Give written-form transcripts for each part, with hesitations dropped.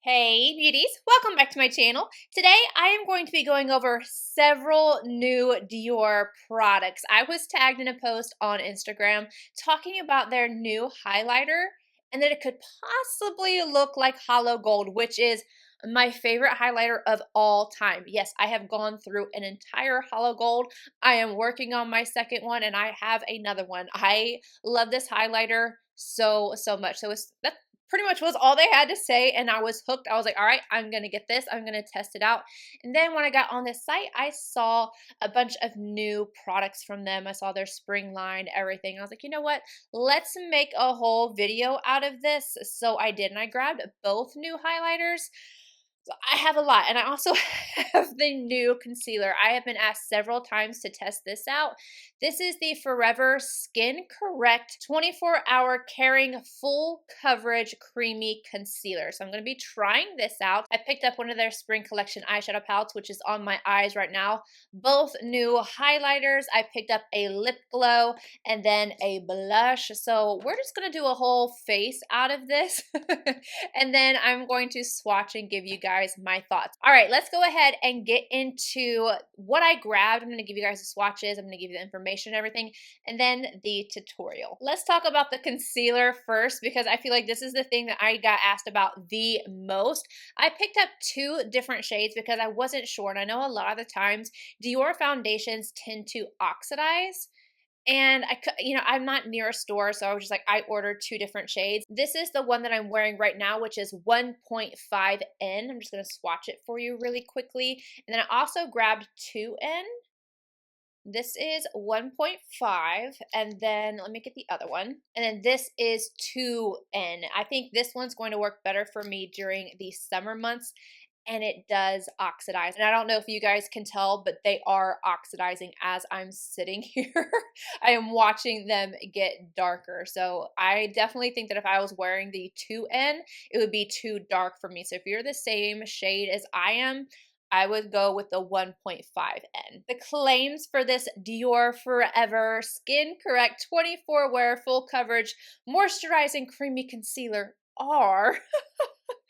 Hey beauties, welcome back to my channel. Today I am going to be going over several new Dior products. I was tagged in a post on Instagram talking about their new highlighter and that it could possibly look like hollow gold, which is my favorite highlighter of all time. Yes, I have gone through an entire hollow gold. I am working on my second one and I have another one. I love this highlighter so much. That's pretty much was all they had to say, and I was hooked. I was like, all right, I'm gonna get this, I'm gonna test it out. And then when I got on this site, I saw a bunch of new products from them. I saw their spring line, everything. I was like, you know what, let's make a whole video out of this. So I did, and I grabbed both new highlighters. So I have a lot, and I also have the new concealer. I have been asked several times to test this out. This is the Forever Skin Correct 24-hour Caring Full Coverage Creamy Concealer. So I'm going to be trying this out. I picked up one of their spring collection eyeshadow palettes, which is on my eyes right now. Both new highlighters. I picked up a lip glow and then a blush. So we're just going to do a whole face out of this. And then I'm going to swatch and give you guys my thoughts. All right, let's go ahead and get into what I grabbed. I'm going to give you guys the swatches. I'm going to give you the information and everything, and then the tutorial. Let's talk about the concealer first, because I feel like this is the thing that I got asked about the most. I picked up two different shades because I wasn't sure, and I know a lot of the times Dior foundations tend to oxidize. And I'm not near a store, so I was just like, I ordered two different shades. This is the one that I'm wearing right now, which is 1.5N. I'm just going to swatch it for you really quickly. And then I also grabbed 2N. This is 1.5, and then let me get the other one. And then this is 2N. I think this one's going to work better for me during the summer months, and it does oxidize. And I don't know if you guys can tell, but they are oxidizing as I'm sitting here. I am watching them get darker. So I definitely think that if I was wearing the 2N, it would be too dark for me. So if you're the same shade as I am, I would go with the 1.5N. The claims for this Dior Forever Skin Correct 24 Wear Full Coverage Moisturizing Creamy Concealer are...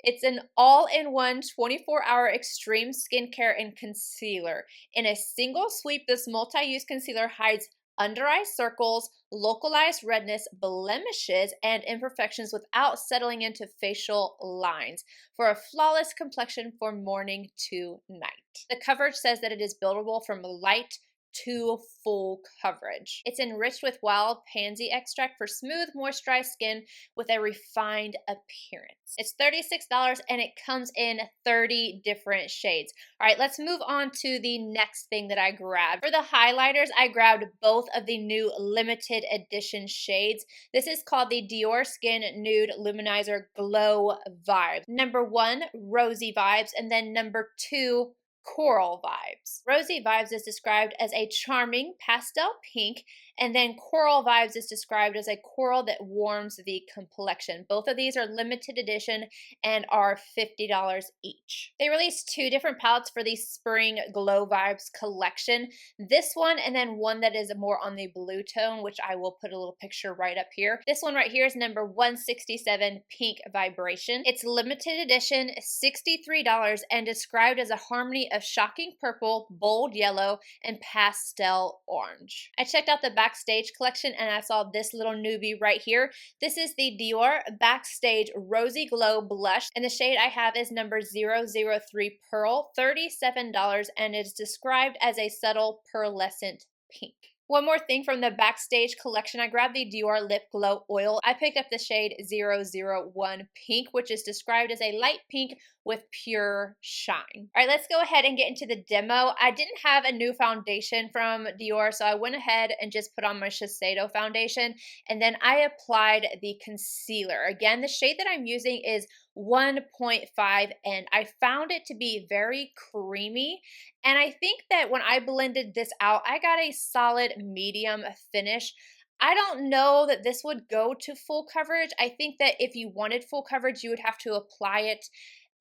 It's an all-in-one 24-hour extreme skincare and concealer. In a single sweep, this multi-use concealer hides under-eye circles, localized redness, blemishes, and imperfections without settling into facial lines for a flawless complexion from morning to night. The coverage says that it is buildable from light to full coverage. It's enriched with wild pansy extract for smooth, moisturized skin with a refined appearance. It's $36 and it comes in 30 different shades. All right, let's move on to the next thing that I grabbed. For the highlighters, I grabbed both of the new limited edition shades. This is called the DIORSKIN Nude Luminizer Glow Vibes. Number 1, Rosy Vibes, and then number 2, Coral Vibes. Rosy Vibes is described as a charming pastel pink, and then Coral Vibes is described as a coral that warms the complexion. Both of these are limited edition and are $50 each. They released two different palettes for the Spring Glow Vibes collection. This one and then one that is more on the blue tone, which I will put a little picture right up here. This one right here is number 167, Pink Vibration. It's limited edition, $63, and described as a harmony of shocking purple, bold yellow, and pastel orange. I checked out the Backstage collection and I saw this little newbie right here. This is the Dior Backstage Rosy Glow Blush, and the shade I have is number 003 Pearl, $37, and is described as a subtle pearlescent pink. One more thing from the Backstage collection, I grabbed the Dior Lip Glow Oil. I picked up the shade 001 Pink, which is described as a light pink with pure shine. All right, let's go ahead and get into the demo. I didn't have a new foundation from Dior, so I went ahead and just put on my Shiseido foundation, and then I applied the concealer. Again, the shade that I'm using is 1.5, and I found it to be very creamy, and I think that when I blended this out, I got a solid medium finish. I don't know that this would go to full coverage. I think that if you wanted full coverage, you would have to apply it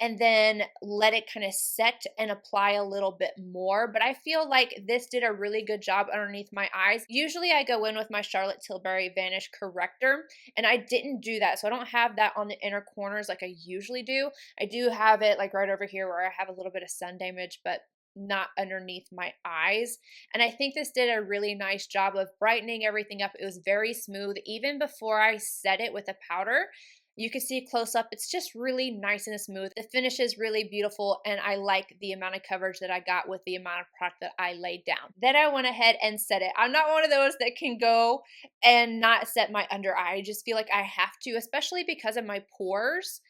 and then let it kind of set and apply a little bit more. But I feel like this did a really good job underneath my eyes. Usually I go in with my Charlotte Tilbury Vanish Corrector, and I didn't do that. So I don't have that on the inner corners like I usually do. I do have it like right over here where I have a little bit of sun damage, but not underneath my eyes. And I think this did a really nice job of brightening everything up. It was very smooth. Even before I set it with a powder, you can see close up, it's just really nice and smooth. The finish is really beautiful, and I like the amount of coverage that I got with the amount of product that I laid down. Then I went ahead and set it. I'm not one of those that can go and not set my under eye. I just feel like I have to, especially because of my pores.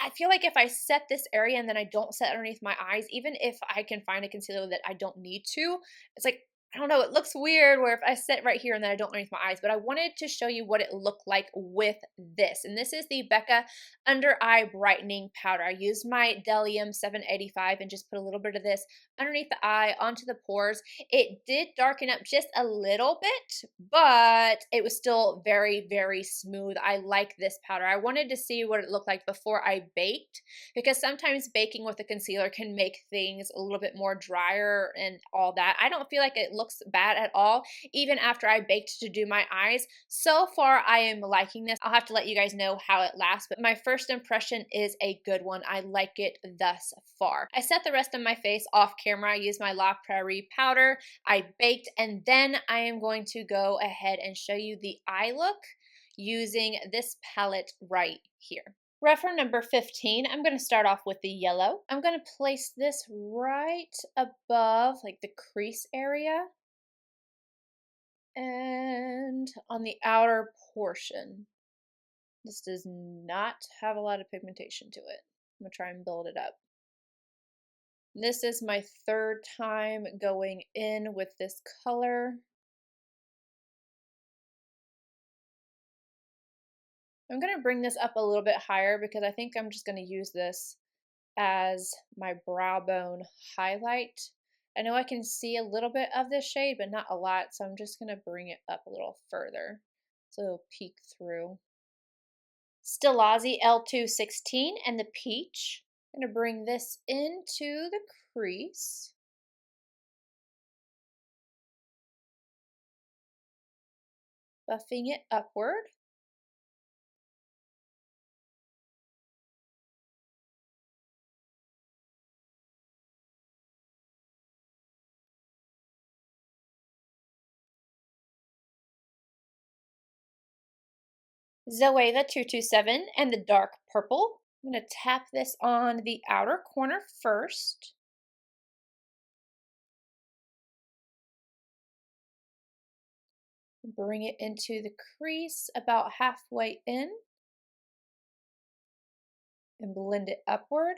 I feel like if I set this area and then I don't set underneath my eyes, even if I can find a concealer that I don't need to, it's like, I don't know, it looks weird where if I set right here and then I don't underneath my eyes, but I wanted to show you what it looked like with this. And this is the BECCA Under Eye Brightening Powder. I used my Delium 785 and just put a little bit of this underneath the eye, onto the pores. It did darken up just a little bit, but it was still very, very smooth. I like this powder. I wanted to see what it looked like before I baked, because sometimes baking with a concealer can make things a little bit more drier and all that. I don't feel like it looks bad at all, even after I baked to do my eyes. So far, I am liking this. I'll have to let you guys know how it lasts, but my first impression is a good one. I like it thus far. I set the rest of my face off camera. I used my La Prairie powder. I baked, and then I am going to go ahead and show you the eye look using this palette right here. Reference number 15, I'm going to start off with the yellow. I'm going to place this right above like the crease area and on the outer portion. This does not have a lot of pigmentation to it. I'm going to try and build it up. This is my third time going in with this color. I'm going to bring this up a little bit higher because I think I'm just going to use this as my brow bone highlight. I know I can see a little bit of this shade, but not a lot, so I'm just going to bring it up a little further so it'll peek through. Stillazi L216 and the peach. I'm going to bring this into the crease. Buffing it upward. Zoeva 227 and the dark purple. I'm going to tap this on the outer corner first. Bring it into the crease about halfway in and blend it upward.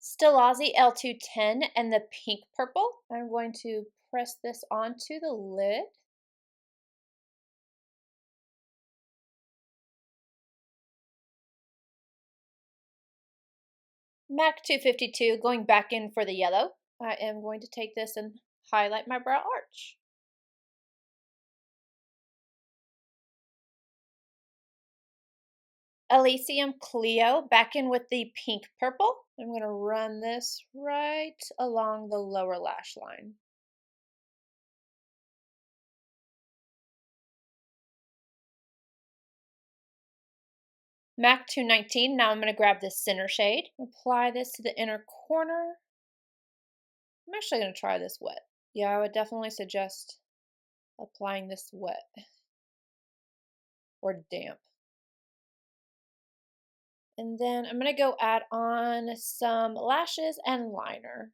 Stillazi L210 and the pink purple. I'm going to press this onto the lid. MAC 252, going back in for the yellow. I am going to take this and highlight my brow arch. Elysium Clio, back in with the pink purple. I'm going to run this right along the lower lash line. MAC 219, now I'm going to grab this center shade, apply this to the inner corner. I'm actually going to try this wet. Yeah, I would definitely suggest applying this wet or damp. And then I'm going to go add on some lashes and liner.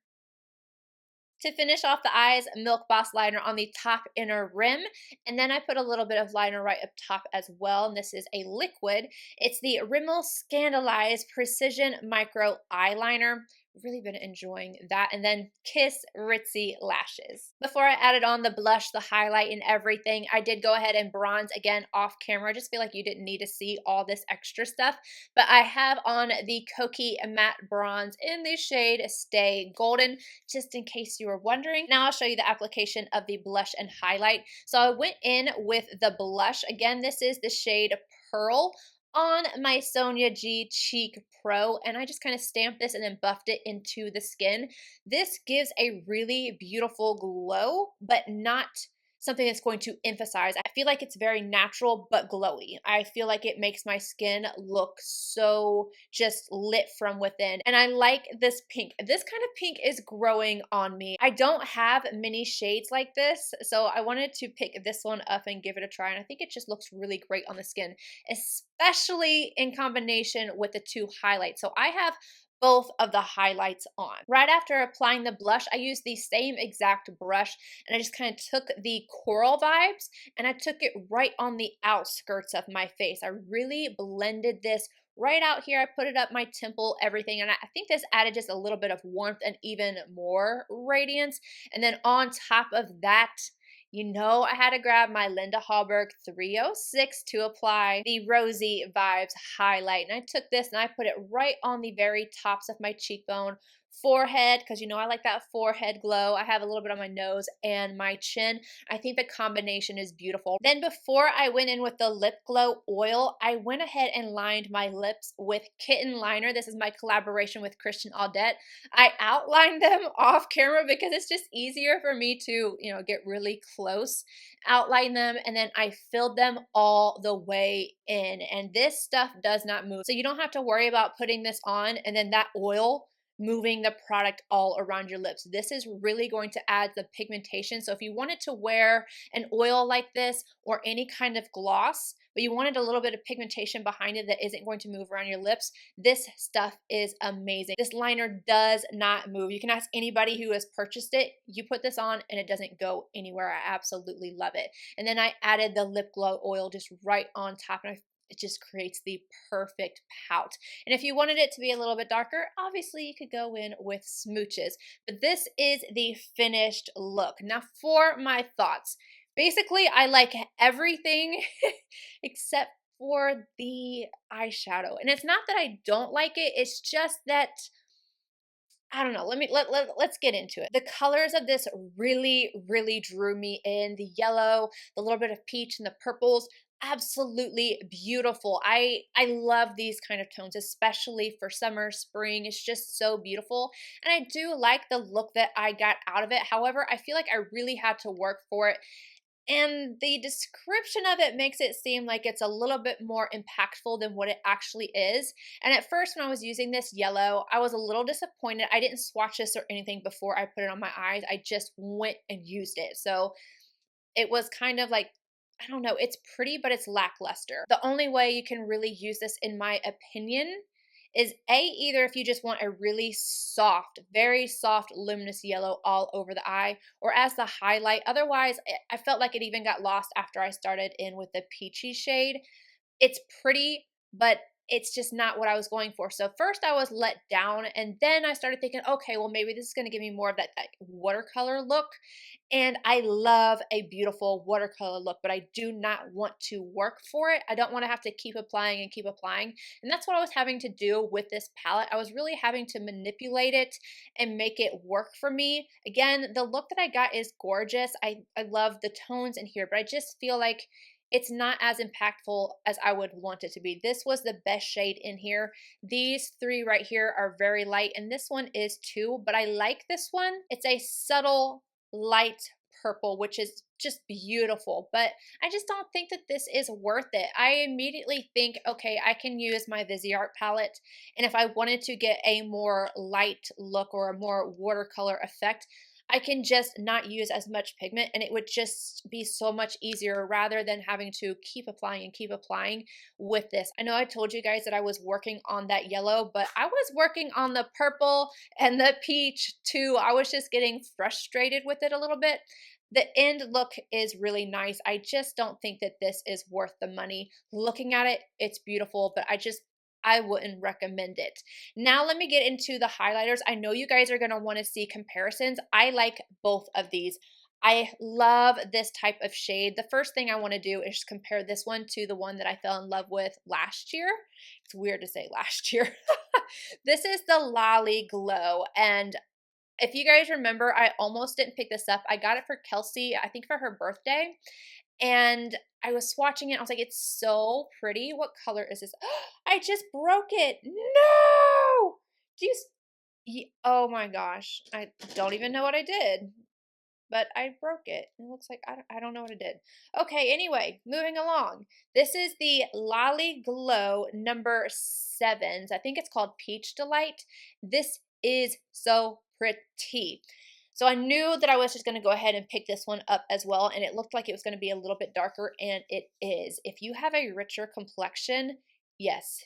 To finish off the eyes, Milk Boss liner on the top inner rim, and then I put a little bit of liner right up top as well, and this is a liquid. It's the Rimmel Scandaleyes Precision Micro Eyeliner. really been enjoying that. And then Kiss Ritzy Lashes. Before I added on the blush, the highlight, and everything, I did go ahead and bronze again off camera. I just feel like you didn't need to see all this extra stuff. But I have on the KOKIE Matte Bronze in the shade Stay Golden, just in case you were wondering. Now I'll show you the application of the blush and highlight. So I went in with the blush. Again, this is the shade Pearl on my Sonia G Cheek Pro, and I just kind of stamped this and then buffed it into the skin. This gives a really beautiful glow, but not something that's going to emphasize. I feel like it's very natural but glowy. I feel like it makes my skin look so just lit from within. And I like this pink. This kind of pink is growing on me. I don't have many shades like this, so I wanted to pick this one up and give it a try. And I think it just looks really great on the skin, especially in combination with the two highlights. So I have both of the highlights on. Right after applying the blush, I used the same exact brush and I just kind of took the coral vibes and I took it right on the outskirts of my face. I really blended this right out here. I put it up my temple, everything, and I think this added just a little bit of warmth and even more radiance. And then on top of that, you know, I had to grab my Linda Hallberg 306 to apply the Rosy Vibes highlight. And I took this and I put it right on the very tops of my cheekbone, forehead, because you know I like that forehead glow. I have a little bit on my nose and my chin. I think the combination is beautiful. Then before I went in with the lip glow oil, I went ahead and lined my lips with Kitten Liner. This is my collaboration with Christian Audette. I outlined them off camera because it's just easier for me to, you know, get really close, outline them, and then I filled them all the way in. And this stuff does not move. So you don't have to worry about putting this on and then that oil moving the product all around your lips. This is really going to add the pigmentation. So if you wanted to wear an oil like this or any kind of gloss, but you wanted a little bit of pigmentation behind it that isn't going to move around your lips, this stuff is amazing. This liner does not move. You can ask anybody who has purchased it. You put this on and it doesn't go anywhere. I absolutely love it. And then I added the lip glow oil just right on top, and it just creates the perfect pout. And if you wanted it to be a little bit darker, obviously you could go in with smooches. But this is the finished look. Now for my thoughts. Basically, I like everything except for the eyeshadow. And it's not that I don't like it, it's just that I don't know. Let's get into it. The colors of this really drew me in. The yellow, the little bit of peach, and the purples, absolutely beautiful. I love these kind of tones, especially for summer, spring. It's just so beautiful. And I do like the look that I got out of it. However, I feel like I really had to work for it. And the description of it makes it seem like it's a little bit more impactful than what it actually is. And at first when I was using this yellow, I was a little disappointed. I didn't swatch this or anything before I put it on my eyes. I just went and used it. So it was kind of like, I don't know, it's pretty, but it's lackluster. The only way you can really use this, in my opinion, is either if you just want a really soft, very soft, luminous yellow all over the eye, or as the highlight. Otherwise, I felt like it even got lost after I started in with the peachy shade. It's pretty, but it's just not what I was going for. So first I was let down, and then I started thinking, okay, well maybe this is going to give me more of that watercolor look. And I love a beautiful watercolor look, but I do not want to work for it. I don't want to have to keep applying and keep applying. And that's what I was having to do with this palette. I was really having to manipulate it and make it work for me. Again, the look that I got is gorgeous. I love the tones in here, but I just feel like it's not as impactful as I would want it to be. This was the best shade in here. These three right here are very light, and this one is too, but I like this one. It's a subtle light purple, which is just beautiful, but I just don't think that this is worth it. I immediately think, okay, I can use my VISEART palette, and if I wanted to get a more light look or a more watercolor effect, I can just not use as much pigment, and it would just be so much easier rather than having to keep applying with this. I know I told you guys that I was working on that yellow, but I was working on the purple and the peach too. I was just getting frustrated with it a little bit. The end look is really nice. I just don't think that this is worth the money. Looking at it, it's beautiful, but I just I wouldn't recommend it. Now let me get into the highlighters. I know you guys are going to want to see comparisons. I like both of these. I love this type of shade. The first thing I want to do is compare this one to the one that I fell in love with last year. It's weird to say last year. This is the Lolly Glow, and if you guys remember, I almost didn't pick this up. I got it for Kelsey, I think for her birthday, and I was swatching it. I was like, it's so pretty. What color is this? I just broke it. No! Do you, oh my gosh. I don't even know what I did, but I broke it. It looks like, I don't know what I did. Okay, anyway, moving along. This is the Lolly Glow number 7. I think it's called Peach Delight. This is so pretty. So I knew that I was just going to go ahead and pick this one up as well, and it looked like it was going to be a little bit darker, and it is. If you have a richer complexion, yes,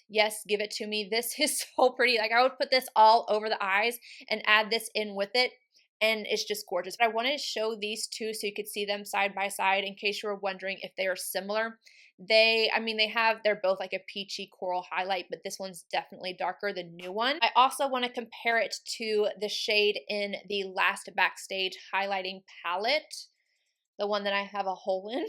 give it to me. This is so pretty. Like, I would put this all over the eyes and add this in with it, and it's just gorgeous. But I wanted to show these two so you could see them side by side in case you were wondering if they are similar. They're both like a peachy coral highlight, but this one's definitely darker, the new one. I also want to compare it to the shade in the last Backstage highlighting palette, the one that I have a hole in.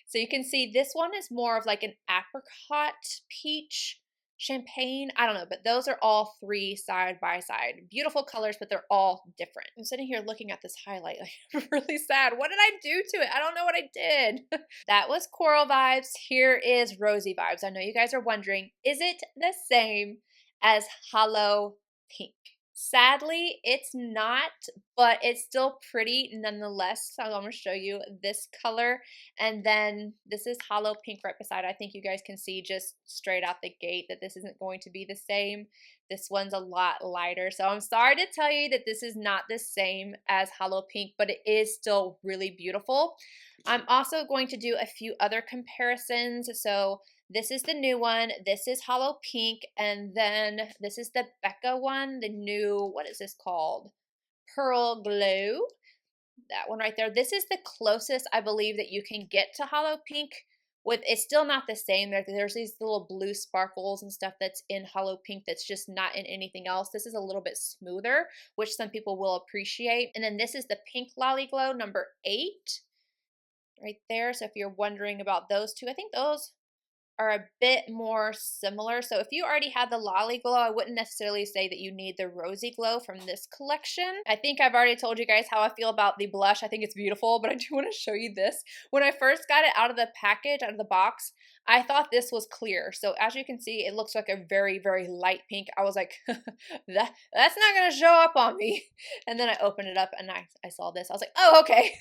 So you can see this one is more of like an apricot peach champagne. I don't know, but those are all three side by side. Beautiful colors, but they're all different. I'm sitting here looking at this highlight like I'm really sad. What did I do to it? I don't know what I did. That was coral vibes. Here is rosy vibes. I know you guys are wondering, is it the same as Hollow Pink? Sadly, it's not, but it's still pretty nonetheless. So I'm going to show you this color, and then this is Hollow Pink right beside. I think you guys can see just straight out the gate that this isn't going to be the same. This one's a lot lighter, so I'm sorry to tell you that this is not the same as Hollow Pink, but it is still really beautiful. I'm also going to do a few other comparisons. So this is the new one, this is Hollow Pink, and then this is the BECCA one, the new, what is this called? Pearl Glow. That one right there. This is the closest I believe that you can get to Hollow Pink. It's still not the same. There's these little blue sparkles and stuff that's in Hollow Pink that's just not in anything else. This is a little bit smoother, which some people will appreciate. And then this is the Pink Lolly Glow number 8 right there. So if you're wondering about those two, I think those are a bit more similar. So if you already had the Lolly Glow, I wouldn't necessarily say that you need the Rosy Glow from this collection. I think I've already told you guys how I feel about the blush. I think it's beautiful, but I do want to show you this. When I first got it out of the package, out of the box, I thought this was clear. So as you can see, it looks like a very, very light pink. I was like, that's not going to show up on me. And then I opened it up and I saw this. I was like, oh, okay.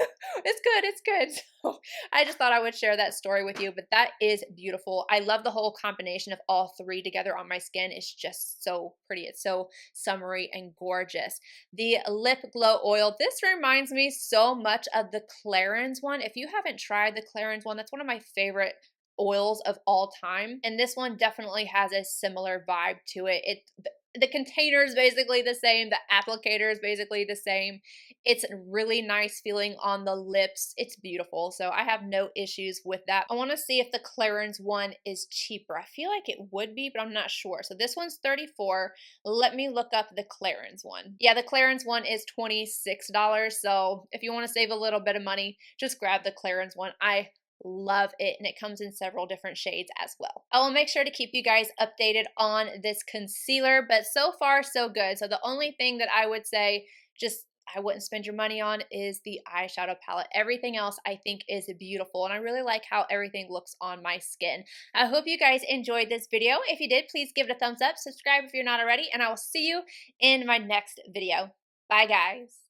It's good. It's good. So I just thought I would share that story with you, but that is beautiful. I love the whole combination of all three together on my skin. It's just so pretty. It's so summery and gorgeous. The Lip Glow Oil. This reminds me so much of the CLARINS one. If you haven't tried the CLARINS one, that's one of my favorite oils of all time, and this one definitely has a similar vibe to it. The container is basically the same, the applicator is basically the same. It's really nice feeling on the lips. It's beautiful, so I have no issues with that. I want to see if the CLARINS one is cheaper. I feel like it would be, but I'm not sure. So this one's $34. Let me look up the CLARINS one. Yeah, the CLARINS one is $26, so if you want to save a little bit of money, just grab the CLARINS one. I love it, and it comes in several different shades as well. I will make sure to keep you guys updated on this concealer, but so far so good. So the only thing that I would say just I wouldn't spend your money on is the eyeshadow palette. Everything else I think is beautiful, and I really like how everything looks on my skin. I hope you guys enjoyed this video. If you did, please give it a thumbs up, subscribe if you're not already, and I will see you in my next video. Bye guys.